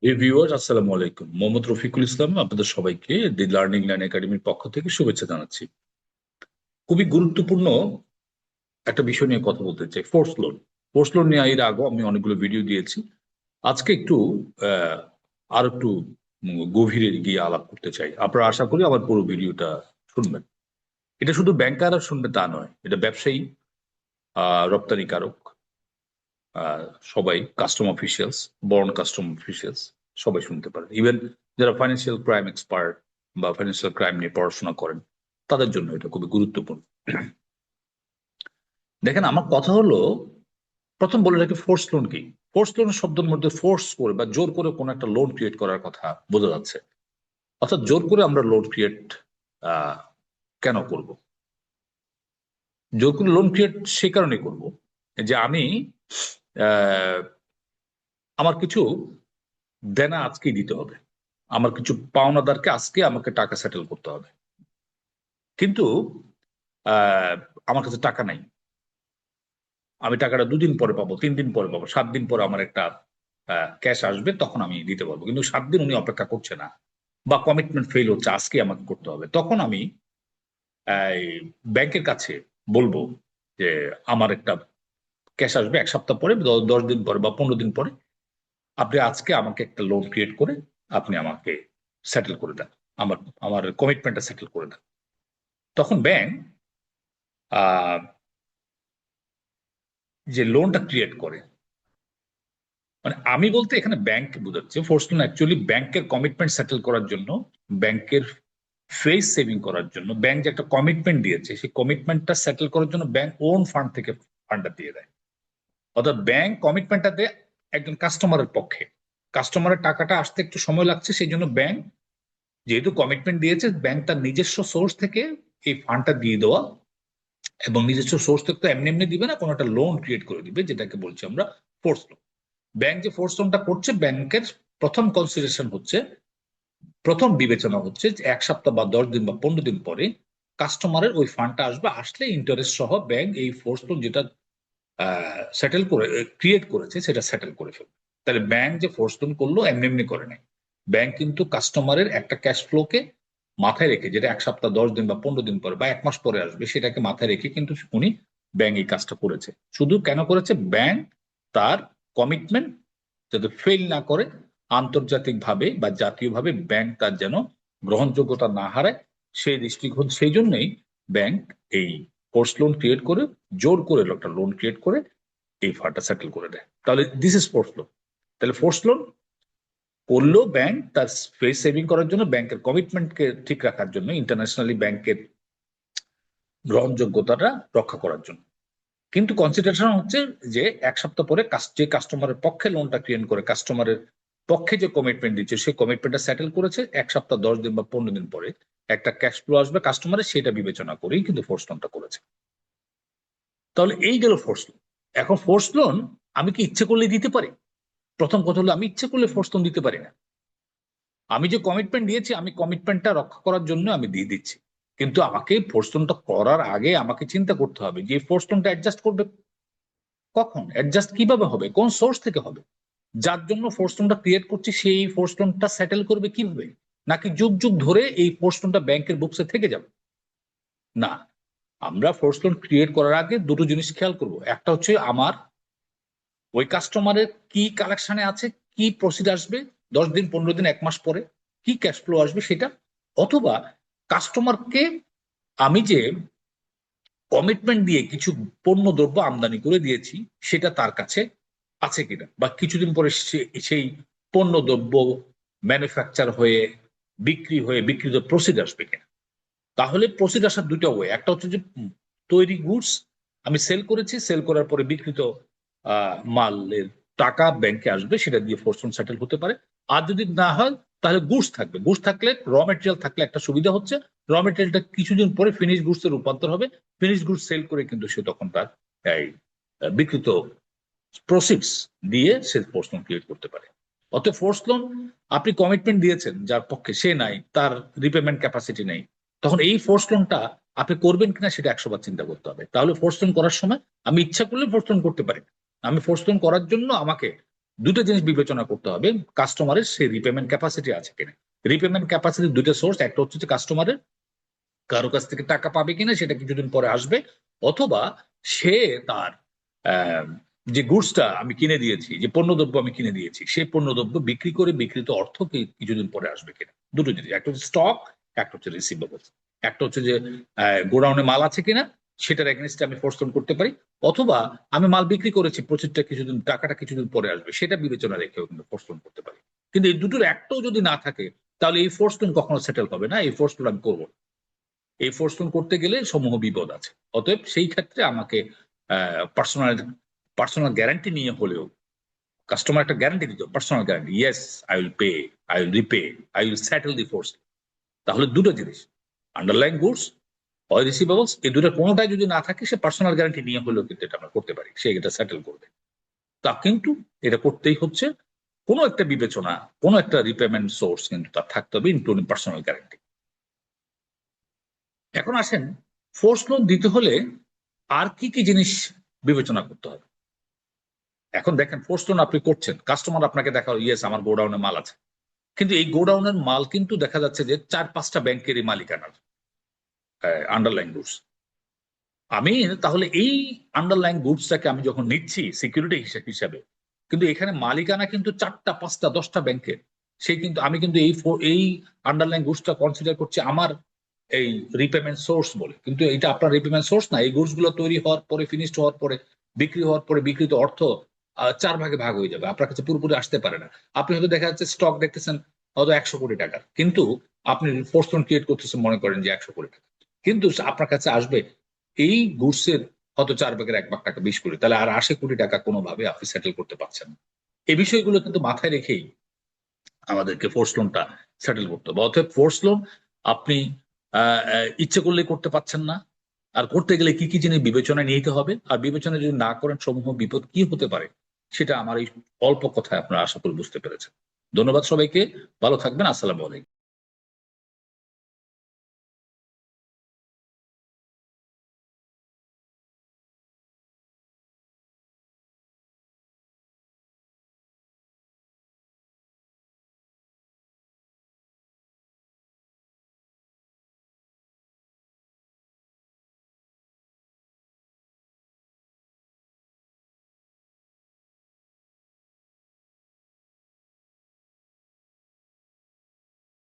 Viewers, আসসালামু আলাইকুম। মোহাম্মদ রফিকুল ইসলাম আপনাদের সবাইকে দি লার্নিং লাইন একাডেমির পক্ষ থেকে শুভেচ্ছা জানাচ্ছি। খুবই গুরুত্বপূর্ণ একটা বিষয় নিয়ে কথা বলতে চাই, ফোর্স লোন। ফোর্স লোন নিয়ে এর আগে আমি অনেকগুলো ভিডিও দিয়েছি। আজকে একটু আহ, আর একটু গভীরে গিয়ে আলাপ করতে চাই। আপনারা আশা করি আমার পুরো ভিডিওটা শুনবেন। এটা শুধু ব্যাংকাররা শুনবে তা নয়, এটা ব্যবসায়ী, রপ্তানিকারক, আহ, সবাই, কাস্টম অফিসিয়ালস, বড় কাস্টম অফিসিয়ালস সবাই শুনতে পারেন। ইভেন যারা ফাইন্যান্সিয়াল ক্রাইম এক্সপার্ট বা ফাইন্যান্সিয়াল ক্রাইম নিয়ে পড়াশোনা করেন তাদের জন্য এটা খুবই গুরুত্বপূর্ণ। দেখেন, আমার কথা হলো, প্রথম বলে রাখি ফোর্স লোন কি। ফোর্স লোনের শব্দের মধ্যে ফোর্স করে বা জোর করে কোনো একটা লোন ক্রিয়েট করার কথা বোঝা যাচ্ছে। অর্থাৎ জোর করে আমরা লোন ক্রিয়েট কেন করব? জোর করে লোন ক্রিয়েট সে কারণে করব যে আমি আহ, আমার কিছু দেনা আজকেই দিতে হবে, আমার কিছু পাওনাদারকে আজকে আমাকে টাকা সেটেল করতে হবে। কিন্তু আহ, আমার কাছে টাকা নাই, আমি টাকাটা 2 দিন পরে পাবো, 3 দিন পরে পাবো, 7 দিন পরে আমার একটা ক্যাশ আসবে, তখন আমি দিতে পারবো। কিন্তু 7 দিন উনি অপেক্ষা করছে না, বা কমিটমেন্ট ফেল হচ্ছে, আজকে আমাকে করতে হবে। তখন আমি ব্যাংকের কাছে বলবো যে আমার একটা ক্যাশ আসবে 1 সপ্তাহ পরে, 10 দিন পরে বা 15 দিন পরে, আপনি আজকে আমাকে একটা লোন ক্রিয়েট করে আপনি আমাকে সেটেল করে দেন, আমার আমার কমিটমেন্টটা সেটেল করে দেন। তখন ব্যাংক আহ, যে লোনটা ক্রিয়েট করে, মানে আমি বলতে এখানে ব্যাংক বোঝাচ্ছে, ফোর্স লোন অ্যাকচুয়ালি ব্যাংকের কমিটমেন্ট সেটেল করার জন্য, ব্যাংকের ফেস সেভিং করার জন্য, ব্যাংক যে একটা কমিটমেন্ট দিয়েছে সেই কমিটমেন্টটা সেটেল করার জন্য ব্যাংক ওন ফান্ড থেকে ফান্ডটা দিয়ে দেয়। অর্থাৎ ব্যাংক কমিটমেন্টটা দেয় একজন কাস্টমারের পক্ষে, কাস্টমারের টাকাটা আসতে একটু সময় লাগছে, সেই জন্য ব্যাংক যেহেতু কমিটমেন্ট দিয়েছে, ব্যাংক তার নিজস্ব সোর্স থেকে এই ফান্ডটা দিয়ে দেওয়া, এবং নিজস্ব সোর্স থেকে তো এমনি এমনি দিবে না, কোনো একটা লোন ক্রিয়েট করে দিবে, যেটাকে বলছি আমরা ফোর্স লোন। ব্যাংক যে ফোর্স লোনটা করছে, ব্যাংকের প্রথম কনসিডারেশন হচ্ছে, প্রথম বিবেচনা হচ্ছে যে 1 সপ্তাহ বা 10 দিন বা 15 দিন পরে কাস্টমারের ওই ফান্ডটা আসবে, আসলে ইন্টারেস্ট সহ ব্যাংক এই ফোর্স লোন যেটা সেটেল করে ক্রিয়েট করেছে সেটা সেটেল করে ফেলবে। তাহলে ব্যাংক যে ফোর্স লোন করলো এমনি এমনি করে নাই, ব্যাংক কিন্তু কাস্টমারের একটা ক্যাশ ফ্লোকে মাথায় রেখে, যেটা 1 সপ্তাহ 10 দিন বা 15 দিন পরে বা 1 মাস পরে আসবে, সেটাকে মাথায় রেখে কিন্তু উনি, ব্যাংক এই কাজটা করেছে। শুধু কেন করেছে? ব্যাংক তার কমিটমেন্ট যাতে ফেল না করে, আন্তর্জাতিকভাবে বা জাতীয়ভাবে ব্যাংক তার যেন গ্রহণযোগ্যতা না হারায়, সেই দৃষ্টিকোণ, সেই জন্যই ব্যাংক এই ফোর্স লোন ক্রিয়েট করে, জোর করে একটা লোন ক্রিয়েট করে এই ফান্ডটা সেটেল করে দেয়। তাহলে দিস ইজ ফোর্স লোন। তাহলে ফোর্স লোন করলেও ব্যাংক তার ফেস সেভিং করার জন্য, ব্যাংকের কমিটমেন্টকে ঠিক রাখার জন্য, ইন্টারন্যাশনালি ব্যাংকের গ্রহণযোগ্যতাটা রক্ষা করার জন্য। কিন্তু কনসিডারেশন হচ্ছে যে 1 সপ্তাহ পরে যে কাস্টমারের পক্ষে লোনটা ক্রিয়েট করে, কাস্টমারের পক্ষে যে কমিটমেন্ট দিচ্ছে সেই কমিটমেন্টটা সেটেল করেছে, 1 সপ্তাহ 10 দিন বা 15 দিন পরে একটা ক্যাশ ফ্লো আসবে কাস্টমারের, সেটা বিবেচনা করেই কিন্তু ফোর্স লোনটা করেছে। তাহলে এই গেল ফোর্স লোন। এখন ফোর্স লোন আমি কি ইচ্ছে করলে দিতে পারি? প্রথম কথা হলো, আমি ইচ্ছে করলে ফোর্স লোন দিতে পারি না। আমি যে কমিটমেন্ট দিয়েছি, আমি কমিটমেন্টটা রক্ষা করার জন্য আমি দিয়ে দিচ্ছি। কিন্তু আমাকে ফোর্স লোনটা করার আগে আমাকে চিন্তা করতে হবে যে ফোর্স লোনটা অ্যাডজাস্ট করবে কখন, অ্যাডজাস্ট কিভাবে হবে, কোন সোর্স থেকে হবে, যার জন্য ফোর্স লোনটা ক্রিয়েট করছি সেই ফোর্স লোনটা সেটেল করবে কিভাবে, নাকি যুগ যুগ ধরে এই ফোর্স লোনটা ব্যাংকের বুকসে থেকে যাবে? না, আমরা ফোর্স লোন ক্রিয়েট করার আগে দুটো জিনিস খেয়াল করব। একটা হচ্ছে আমার ওই কাস্টমারের কি কালেকশনে আছে, কি প্রসিড আসবে 10 দিন, 15 দিন, 1 মাস পরে, কি ক্যাশ ফ্লো আসবে সেটা। অথবা কাস্টমারকে আমি যে কমিটমেন্ট দিয়ে কিছু পণ্য দ্রব্য আমদানি করে দিয়েছি সেটা তার কাছে আছে কিনা, বা কিছুদিন পরে সেই পণ্য দ্রব্য ম্যানুফ্যাকচার হয়ে বিক্রিত প্রসিড আসবে কিনা। তাহলে প্রসিড আসার দুটো ওয়ে, একটা হচ্ছে যে তৈরি গুডস আমি সেল করেছি, সেল করার পরে বিক্রিত মালের টাকা ব্যাংকে আসবে, সেটা দিয়ে ফোর্স লোন সেটেল হতে পারে। আর যদি না হয়, তাহলে গুডস থাকবে, গুডস থাকলে র মেটেরিয়াল থাকলে একটা সুবিধা হচ্ছে, র মেটেরিয়ালটা কিছুদিন পরে ফিনিশ গুডস এর রূপান্তর হবে, ফিনিশ গুডস সেল করে কিন্তু সে তখন তার এই বিক্রিত প্রসিডস দিয়ে সে ফোর্স লোন ক্রিয়েট করতে পারে। অতএব ফোর্স লোন, আপনি কমিটমেন্ট দিয়েছেন যার পক্ষে, সে নাই, তার রিপেমেন্ট ক্যাপাসিটি নেই, তখন এই ফোর্স লোনটা আপনি করবেন কিনা সেটা 100 বার চিন্তা করতে হবে। তাহলে ফোর্স লোন করার সময় আমি ইচ্ছা করলে ফোর্স লোন করতে পারি না। আমি ফোর্স লোন করার জন্য আমাকে দুটো জিনিস বিবেচনা করতে হবে, কাস্টমারের সেই রিপেমেন্ট ক্যাপাসিটি আছে কিনা। রিপেমেন্ট ক্যাপাসিটি দুইটা সোর্স, একটা হচ্ছে যে কাস্টমারের কারো কাছ থেকে টাকা পাবে কিনা সেটা কিছুদিন পরে আসবে, অথবা সে তার যে গুডসটা আমি কিনে দিয়েছি, যে পণ্যদ্রব্য আমি কিনে দিয়েছি, সেই পণ্যদ্রব্য বিক্রি করে বিক্রিত অর্থ কিছুদিন পরে আসবে কিনা। দুটো জিনিস, একটা হচ্ছে স্টক, একটা হচ্ছে রিসিভেবলস। একটা হচ্ছে যে গোডাউনে মাল আছে কিনা সেটার এগেনস্টে আমি ফোর্স লোন করতে পারি, অথবা আমি মাল বিক্রি করেছি প্রচুরটা, কিছুদিন টাকাটা কিছুদিন পরে আসবে, সেটা বিবেচনা রেখেও কিন্তু ফোর্স লোন করতে পারি। কিন্তু এই দুটোর একটাও যদি না থাকে তাহলে এই ফোর্স লোন কখনো সেটেল হবে না, এই ফোর্স লোন আমি করবো না। এই ফোর্স লোন করতে গেলে সমূহ বিপদ আছে। অতএব সেই ক্ষেত্রে আমাকে পার্সোনাল পার্সোনাল গ্যারান্টি নিয়ে হলেও কাস্টমার একটা গ্যারান্টি দিত, personal guarantee, yes I will pay, I will repay, I will settle the force. তাহলে দুটো জিনিস, আন্ডারলাইন গুডস হয় রিসিভেবলস, এই দুটো কোনোটাই যদি না থাকে সে পার্সোনাল গ্যারান্টি নিয়ে হলেও কিন্তু এটা আমরা করতে পারি, সে এটা সেটেল করবে। তা কিন্তু এটা করতেই হচ্ছে কোনো একটা বিবেচনা, কোনো একটা রিপেমেন্ট সোর্স কিন্তু তার থাকতে হবে, ইনক্লুডিং পার্সোনাল গ্যারান্টি। এখন আসেন, ফোর্স লোন দিতে হলে আর কি কি জিনিস বিবেচনা করতে হবে। এখন দেখেন, ফোর্স লোন আপনি করছেন, কাস্টমার আপনাকে দেখালো ইয়েস আমার গোডাউনে মাল আছে, কিন্তু এই গোডাউনের মাল কিন্তু দেখা যাচ্ছে যে 4-5টা ব্যাংকেরই মালিকানার আন্ডারলাইন গুডস। আমি তাহলে এই আন্ডারলাইন গুডসটাকে আমি যখন নিচ্ছি সিকিউরিটি হিসাবে, কিন্তু এখানে মালিকানা কিন্তু 4টা 5টা 10টা ব্যাংকের, সেই কিন্তু আমি কিন্তু এই আন্ডারলাইন গুডসটা কনসিডার করছি আমার এই রিপেমেন্ট সোর্স বলে, কিন্তু এটা আপনার রিপেমেন্ট সোর্স না। এই গুডস গুলো তৈরি হওয়ার পরে, ফিনিশড হওয়ার পরে, বিক্রি হওয়ার পরে বিক্রিত অর্থ 4 ভাগে ভাগ হয়ে যাবে, আপনার কাছে পুরোপুরি আসতে পারে না। আপনি হয়তো দেখা যাচ্ছে স্টক দেখতেছেন হয়তো 100 কোটি টাকার, কিন্তু আপনি ফোর্স লোন ক্রিয়েট করতেছেন মনে করেন যে 100 কোটি টাকা, কিন্তু আপনার কাছে আসবে এই গুডসের হয়তো 4 ভাগের 1 ভাগ টাকা, 20 কোটি, তাহলে আর 80 কোটি টাকা কোনোভাবে আপনি সেটেল করতে পারছেন না। এই বিষয়গুলো কিন্তু মাথায় রেখেই আমাদেরকে ফোর্স লোনটা সেটেল করতে হবে। অতএব ফোর্স লোন আপনি ইচ্ছে করলে করতে পারছেন না, আর করতে গেলে কি কি জিনিস বিবেচনায় নিতে হবে, আর বিবেচনা যদি না করেন সমূহ বিপদ কি হতে পারে, সেটা আমার এই অল্প কথায় আপনারা আশা করি বুঝতে পেরেছেন। ধন্যবাদ সবাইকে, ভালো থাকবেন, আসসালামু আলাইকুম।